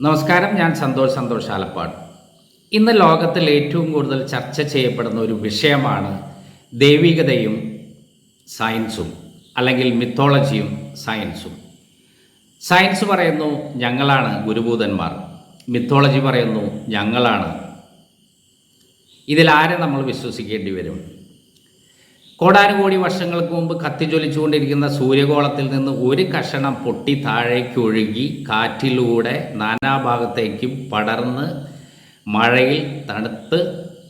നമസ്കാരം, ഞാൻ സന്തോഷ് ആലപ്പാട്. ഇന്ന് ലോകത്തിൽ ഏറ്റവും കൂടുതൽ ചർച്ച ചെയ്യപ്പെടുന്ന ഒരു വിഷയമാണ് ദൈവികതയും സയൻസും, അല്ലെങ്കിൽ മിത്തോളജിയും സയൻസും. സയൻസ് പറയുന്നു ഞങ്ങളാണ് ഗുരുഭൂതന്മാർ, മിത്തോളജി പറയുന്നു ഞങ്ങളാണ്. ഇതിലാരെ നമ്മൾ വിശ്വസിക്കേണ്ടി വരും? കോടാനുകോടി വർഷങ്ങൾക്ക് മുമ്പ് കത്തിജ്വലിച്ചുകൊണ്ടിരിക്കുന്ന സൂര്യഗോളത്തിൽ നിന്ന് ഒരു കഷണം പൊട്ടി താഴേക്ക് ഒഴുകി കാറ്റിലൂടെ നാനാഭാഗത്തേക്കും പടർന്ന് മഴയിൽ തണുത്ത്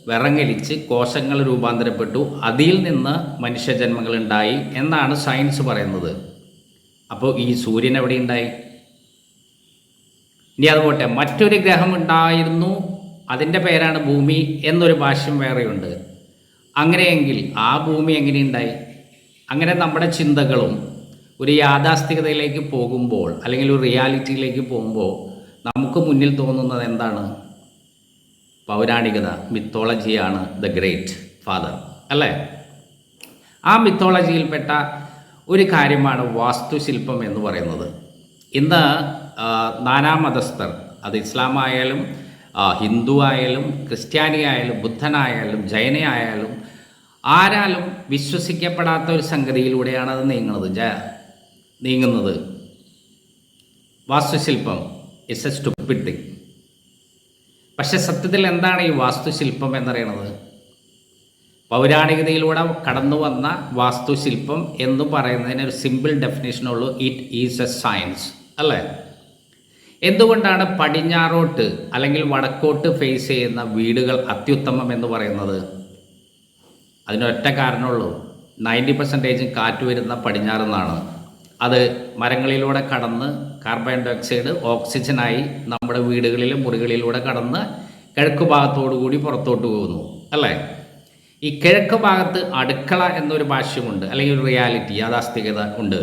വിറങ്ങലിച്ച് കോശങ്ങൾ രൂപാന്തരപ്പെട്ടു, അതിൽ നിന്ന് മനുഷ്യജന്മങ്ങളുണ്ടായി എന്നാണ് സയൻസ് പറയുന്നത്. അപ്പോൾ ഈ സൂര്യൻ എവിടെ ഉണ്ടായി? ഇനി അതുപോട്ടെ, മറ്റൊരു ഗ്രഹം ഉണ്ടായിരുന്നു, അതിൻ്റെ പേരാണ് ഭൂമി എന്നൊരു ഭാഷ്യം വേറെയുണ്ട്. അങ്ങനെയെങ്കിൽ ആ ഭൂമി എങ്ങനെയുണ്ടായി? അങ്ങനെ നമ്മുടെ ചിന്തകളും ഒരു യാഥാസ്ഥികതയിലേക്ക് പോകുമ്പോൾ, അല്ലെങ്കിൽ ഒരു റിയാലിറ്റിയിലേക്ക് പോകുമ്പോൾ നമുക്ക് മുന്നിൽ തോന്നുന്നത് എന്താണ്? പൗരാണികത, മിത്തോളജിയാണ് ദ ഗ്രേറ്റ് ഫാദർ, അല്ലേ? ആ മിത്തോളജിയിൽപ്പെട്ട ഒരു കാര്യമാണ് വാസ്തുശില്പം എന്ന് പറയുന്നത്. ഇന്ന് നാനാമതസ്ഥർ, അത് ഇസ്ലാം ആയാലും ഹിന്ദു ആയാലും ക്രിസ്ത്യാനി ആയാലും ബുദ്ധനായാലും ജൈനയായാലും ആരാലും വിശ്വസിക്കപ്പെടാത്ത ഒരു സംഗതിയിലൂടെയാണ് അത് നീങ്ങുന്നത്. വാസ്തുശില്പം ഇസ് എ സ്റ്റുപ്പിഡ് തിങ്. പക്ഷെ സത്യത്തിൽ എന്താണ് ഈ വാസ്തുശില്പം എന്നറിയണത്? പൗരാണികതയിലൂടെ കടന്നു വന്ന വാസ്തുശില്പം എന്ന് പറയുന്നതിന് ഒരു സിമ്പിൾ ഡെഫിനേഷനുള്ളൂ: ഇറ്റ് ഈസ് എ സയൻസ്, അല്ലേ? എന്തുകൊണ്ടാണ് പടിഞ്ഞാറോട്ട് അല്ലെങ്കിൽ വടക്കോട്ട് ഫേസ് ചെയ്യുന്ന വീടുകൾ അത്യുത്തമം എന്ന് പറയുന്നത്? അതിനൊറ്റ കാരണമുള്ളൂ: 90% കാറ്റ് വരുന്ന പടിഞ്ഞാറ് നിന്നാണ്. അത് മരങ്ങളിലൂടെ കടന്ന് കാർബൺ ഡൈ ഓക്സൈഡ് ഓക്സിജനായി നമ്മുടെ വീടുകളിലും മുറികളിലൂടെ കടന്ന് കിഴക്ക് ഭാഗത്തോടുകൂടി പുറത്തോട്ട് പോകുന്നു, അല്ലേ? ഈ കിഴക്ക് ഭാഗത്ത് അടുക്കള എന്നൊരു ഭാഷ്യമുണ്ട്, അല്ലെങ്കിൽ ഒരു റിയാലിറ്റി, യാഥാസ്ഥികത ഉണ്ട്.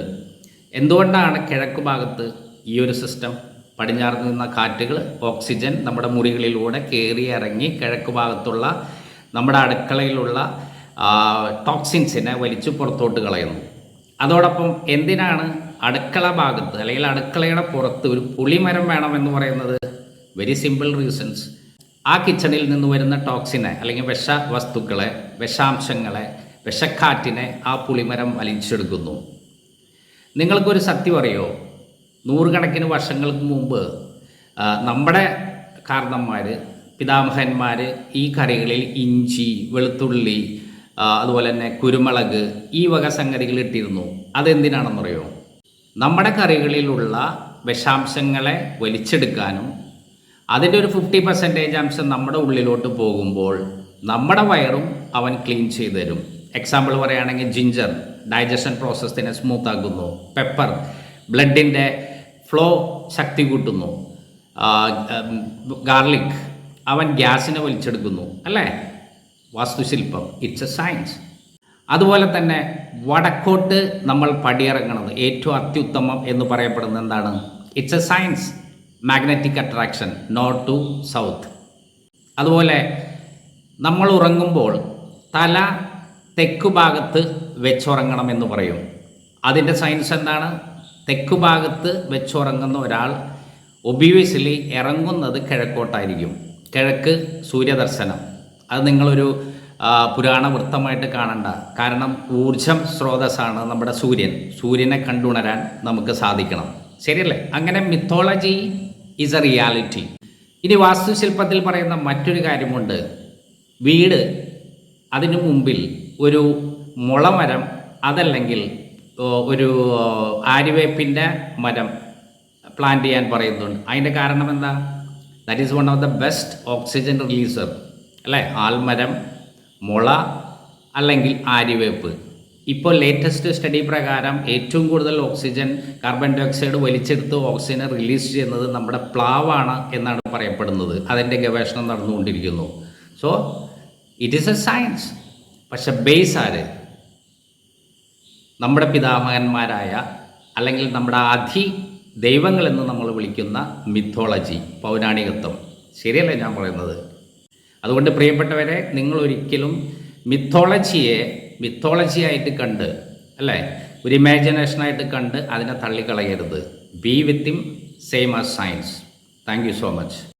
എന്തുകൊണ്ടാണ് കിഴക്ക് ഭാഗത്ത് ഈ ഒരു സിസ്റ്റം? പടിഞ്ഞാറ് നിന്ന കാറ്റുകൾ, ഓക്സിജൻ നമ്മുടെ മുറികളിലൂടെ കയറി ഇറങ്ങി കിഴക്ക് ഭാഗത്തുള്ള നമ്മുടെ അടുക്കളയിലുള്ള ടോക്സിൻസിനെ വലിച്ചു പുറത്തോട്ട് കളയുന്നു. അതോടൊപ്പം എന്തിനാണ് അടുക്കള ഭാഗത്ത് അല്ലെങ്കിൽ അടുക്കളയുടെ പുറത്ത് ഒരു പുളിമരം വേണമെന്ന് പറയുന്നത്? Very simple reasons. ആ കിച്ചണിൽ നിന്ന് വരുന്ന ടോക്സിനെ അല്ലെങ്കിൽ വസ്തുക്കളെ, വിഷാംശങ്ങളെ, വിഷക്കാറ്റിനെ ആ പുളിമരം വലിച്ചെടുക്കുന്നു. നിങ്ങൾക്കൊരു സത്യം അറിയോ? നൂറുകണക്കിന് വർഷങ്ങൾക്ക് മുമ്പ് നമ്മുടെ കാരണന്മാർ, പിതാമഹന്മാർ ഈ കറികളിൽ ഇഞ്ചി, വെളുത്തുള്ളി, അതുപോലെ തന്നെ കുരുമുളക്, ഈ വക സംഗതികൾ ഇട്ടിരുന്നു. അതെന്തിനാണെന്നറിയോ? നമ്മുടെ കറികളിലുള്ള വിഷാംശങ്ങളെ വലിച്ചെടുക്കാനും അതിൻ്റെ ഒരു 50% അംശം നമ്മുടെ ഉള്ളിലോട്ട് പോകുമ്പോൾ നമ്മുടെ വയറും അവൻ ക്ലീൻ ചെയ്തു തരും. എക്സാമ്പിൾ പറയുകയാണെങ്കിൽ ജിഞ്ചർ ഡൈജഷൻ പ്രോസസ്സിനെ സ്മൂത്ത് ആക്കുന്നു. പെപ്പർ ബ്ലഡിൻ്റെ ഫ്ലോ ശക്തി കൂട്ടുന്നു. ഗാർലിക് അവൻ ഗ്യാസിനെ വലിച്ചെടുക്കുന്നു, അല്ലേ? വാസ്തുശില്പം ഇറ്റ്സ് എ സയൻസ്. അതുപോലെ തന്നെ വടക്കോട്ട് നമ്മൾ പടിയിറങ്ങണത് ഏറ്റവും അത്യുത്തമം എന്ന് പറയപ്പെടുന്നത് എന്താണ്? It's a science. Magnetic attraction, north to south. അതുപോലെ നമ്മൾ ഉറങ്ങുമ്പോൾ തല തെക്കു ഭാഗത്ത് വെച്ചുറങ്ങണം എന്ന് പറയും. അതിൻ്റെ സയൻസ് എന്താണ്? തെക്കു ഭാഗത്ത് വെച്ചുറങ്ങുന്ന ഒരാൾ ഒബിയസ്ലി ഇറങ്ങുന്നത് കിഴക്കോട്ടായിരിക്കും. കിഴക്ക് സൂര്യദർശനം. അത് നിങ്ങളൊരു പുരാണ വൃത്തമായിട്ട് കാണണ്ട. കാരണം ഊർജം സ്രോതസ്സാണ് നമ്മുടെ സൂര്യൻ. സൂര്യനെ കണ്ടുണരാൻ നമുക്ക് സാധിക്കണം, ശരിയല്ലേ? അങ്ങനെ മിത്തോളജി ഈസ് എ റിയാലിറ്റി. ഇനി വാസ്തുശില്പത്തിൽ പറയുന്ന മറ്റൊരു കാര്യമുണ്ട്. വീട്, അതിനു മുമ്പിൽ ഒരു മുളമരം, അതല്ലെങ്കിൽ ഒരു ആര്യവേപ്പിൻ്റെ മരം പ്ലാന്റ് ചെയ്യാൻ പറയുന്നുണ്ട്. അതിൻ്റെ കാരണം എന്താ? That is one of the best oxygen releaser, അല്ലേ? ആൽമരം, മുള അല്ലെങ്കിൽ ആര്യവേപ്പ്. ഇപ്പോൾ ലേറ്റസ്റ്റ് സ്റ്റഡി പ്രകാരം ഏറ്റവും കൂടുതൽ ഓക്സിജൻ, കാർബൺ ഡൈ ഓക്സൈഡ് വലിച്ചെടുത്ത് ഓക്സിജനെ റിലീസ് ചെയ്യുന്നത് നമ്മുടെ പ്ലാവാണ് എന്നാണ് പറയപ്പെടുന്നത്. അതിൻ്റെ ഗവേഷണം നടന്നുകൊണ്ടിരിക്കുന്നു. So it is a science. പക്ഷെ ബേസ് ആര്? നമ്മുടെ പിതാമഹന്മാരായ, അല്ലെങ്കിൽ നമ്മുടെ ആദി ദൈവങ്ങളെന്ന് നമ്മൾ വിളിക്കുന്ന മിത്തോളജി, പൗരാണികത്വം. ശരിയല്ലേ ഞാൻ പറയുന്നത്? അതുകൊണ്ട് പ്രിയപ്പെട്ടവരെ, നിങ്ങളൊരിക്കലും മിത്തോളജിയായിട്ട് കണ്ട്, അല്ലേ, ഒരു ഇമാജിനേഷനായിട്ട് കണ്ട് അതിനെ തള്ളിക്കളയരുത്. Be with him same as science. Thank you so much.